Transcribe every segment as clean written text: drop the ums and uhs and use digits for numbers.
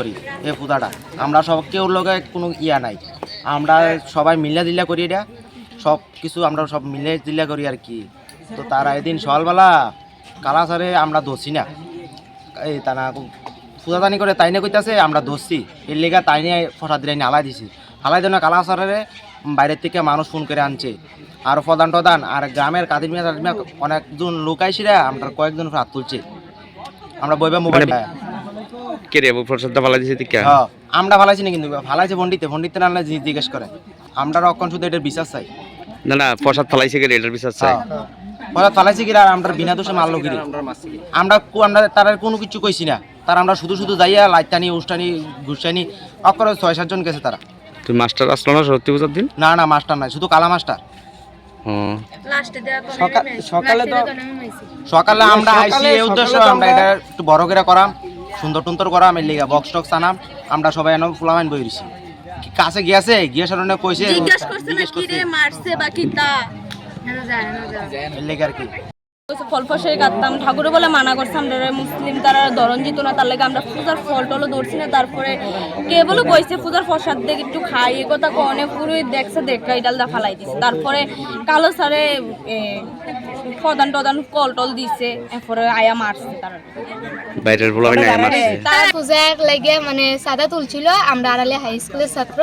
করি এই পূজাটা আমরা সব কেউ লোকে কোনো ইয়া নাই, আমরা সবাই মিলে দিল্লা করি, এটা সব কিছু আমরা সব মিলে দিল্লা করি আর কি। তো তারা এদিন সকালবেলা কালাসারে আমরা ধরছি না, এই তারা পূজাদানি করে তাই নিয়ে কইতাছে আমরা ধরছি, এর লেগা তাই নিয়ে ফসাদ দিলে হালাই দিছি, হালাই দেন কালাসারে বাইরের থেকে মানুষ ফোন করে আনছে, আর প্রধান আর গ্রামের কাদির মিয়া অনেকজন লোক আইসিরা আমরা কয়েকজন হাত তুলছে, আমরা বইবা মোবাইল কে রে প্রসাদটা ফালাই দিছে ঠিক হ্যাঁ আমরা ফালাইছি না, কিন্তু ফালাইছে পণ্ডিতে না জিজ্ঞেস করে, আমরা রক্ষণ শুধু এটার বিশ্বাস চাই। না না প্রসাদ ফালাইছে কে এটার বিশ্বাস চাই। প্রসাদ ফালাইছে কি আর আমরা বিনা দোষে মারলো কি, আমরা তারা কোনো কিছু কইছি না, তারা আমরা শুধু যাইয়া লাইটানি উষ্টানি ঘুষানি অক্ষরে 6-7 জন গেছে তারা। তুই মাস্টার আসলো না সত্যি পূজার দিন? না মাস্টার নাই, শুধু কালা মাস্টার। সকালে আমরা আইসি এই উদ্দেশ্য, আমরা এটা একটু বড় করে করাম, সুন্দর টুন্দর করাম, এর লিগা বক্স টক্স আনাম, আমরা সবাই এনে ফুলামাইন বই দিছি, কাছে গিয়েছে গিয়ে সারণে কইছে জিজ্ঞেস করছে মারছে বা কিতা এর লিগা আর কি ফল ফসল কাটতাম, ঠাকুরে বলে মানা করতাম মুসলিম তারা ধরন যেত না, তার লাগে আমরা পূজার ফল টলও ধরছি না। তারপরে কে বলে কইছে পূজার প্রসাদ দেখে একটু খাই, এ কথা কনে পুরোই দেখছে দেখা এই ডালদা ফালাই দিছে। তারপরে কালো সারে প্রধান কল টল দিছে, এরপরে আয়া মারছে তারা বাইরের বলা না মারছে। তারা পূজার লাগে মানে সাদা তুলছিল, আমরা আড়ালে হাই স্কুলের ছাত্র,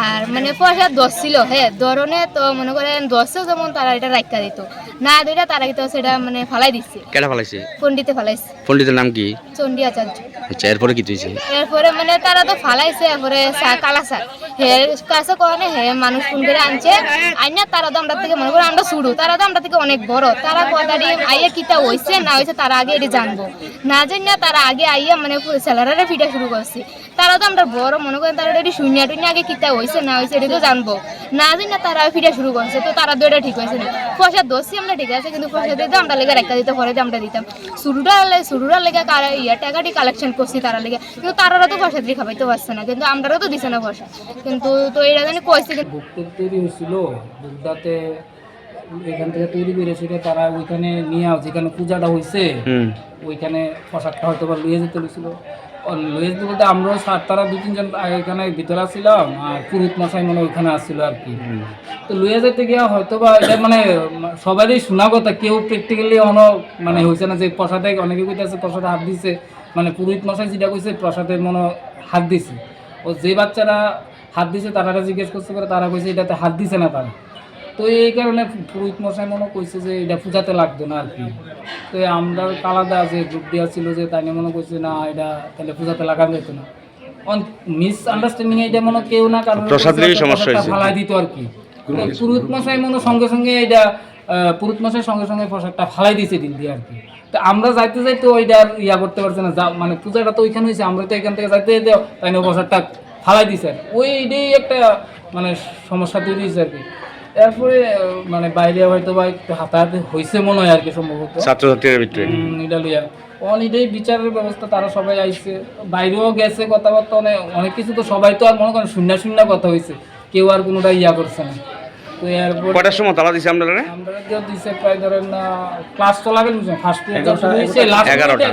আর মানে প্রসাদ দশ ছিল হ্যাঁ ধরনে, তো মনে করেন 10 যেমন তারা এটা রাখা দিত না, দুইটা তারা কিন্তু সেটা মানে ফালাই দিচ্ছে। কেডা ফালাইছে? পণ্ডিতে ফালাইছে। পণ্ডিতের নাম কি? চণ্ডী আচার্য। আচ্ছা এরপরে কি হইছে? এরপরে মানে তারা তো ফালাইছে, এরপরে কালাসার হে কাছে কোনে হে মানুষ ফোন করে আনছে, আইনা তারা তো আমরা থেকে মনে করে আমরা শুরু, তারা তো আমরা থেকে অনেক বড়, তারা কথাটি আইয়া কিটা হইছে না হইছে তারা আগে এটি জানবো না, জানি না তারা আগে আইয়া মানে ছেলেরা ফিটা শুরু করছে, তারা তো আমরা বড় মনে করেন তারা এটি শূন্য টুন্য আগে কিটা হইছে না হইছে এটি তো জানবো না, জানি না তারা ফিটা শুরু করছে, তো তারা দুইটা ঠিক হয়েছে না। পয়সা দোষী আমরা ঠিক আছে, কিন্তু পয়সা দিতে আমরা লেগে একটা দিতে পরে আমরা দিতাম, শুরুটা লেগে টাকাটি কালেকশন করছি তারা লেগে, কিন্তু তারা তো পয়সা দিয়ে খাবাইতে পারছে না, কিন্তু আমরাও তো দিছে না পয়সা, কিন্তু তো এরা জানি কইছে তৈরি হয়েছিল বুকদাতে, এখান থেকে তৈরি করেছিল তারা, ওইখানে নিয়ে যেখানে পূজাটা হয়েছে ওইখানে প্রসাদটা হয়তো বা লুয়ে যেতে হয়েছিল, লুয়ে যেতে বলতে আমরাও তারা 2-3 জন এখানে ভিতরে আসছিলাম, আর পুরুত মশাই মনে ওইখানে আসছিল আর কি। তো লুয়ে যেতে গিয়া হয়তো বা এটা মানে সবারই শোনা কথা, কেউ প্র্যাকটিক্যালি মানে হয়েছে না যে প্রসাদে, অনেকে কইতেছে প্রসাদে হাত দিছে, মানে পুরোহিত মশাই যেটা কইছে প্রসাদের মনে হাত দিছে, ও যে বাচ্চারা হাত দিছে তারা জিজ্ঞেস করতে পারে, তারা কইছে এটাতে হাত দিছে না তারা, তো এই কারণে পুরোহিত মশাই মনে কইছে যে এটা পূজাতে লাগতো না আর কি। তো আমরা আলাদা যে যোগ দেওয়া ছিল যে তাই মনে করছে না এটা তাহলে পূজাতে লাগানো যেত না, মিস আন্ডারস্ট্যান্ডিং এটা মনে কেউ না, কারণ ফালাই দিত আর কি। পুরোহিত মশাই মনে সঙ্গে সঙ্গে এটা পুরোহিত মশাই সঙ্গে প্রসাদটা ফালাই দিয়েছে দিন দিয়ে আর কি। তো আমরা যাইতে ওইটা ইয়া করতে পারছে না, মানে পূজাটা তো ওইখানে হয়েছে, আমরা তো এখান থেকে যাইতে তাই না প্রসাদটা ফালাই দিছে আর ওইটাই একটা মানে সমস্যা তৈরি হয়েছে আর কি। এরপরে মানে বাইরে হয়তো বা একটু হাতাহাতি হয়েছে মনে হয় আর কি, সম্ভবত ছাত্রছাত্রীদের ভিতরে এটা লইয়া এটাই বিচারের ব্যবস্থা, তারা সবাই আইছে, বাইরেও গেছে কথাবার্তা, অনেক কিছু, তো সবাই তো আর মনে করেন শূন্য কথা হয়েছে, কেউ আর কোনোটা ইয়া করছে না। তো এরপর কটার সময় তালা দিছে আমরা দিছে প্রায় ধরেন ক্লাস চলাকালীন ফার্স্ট 11টা।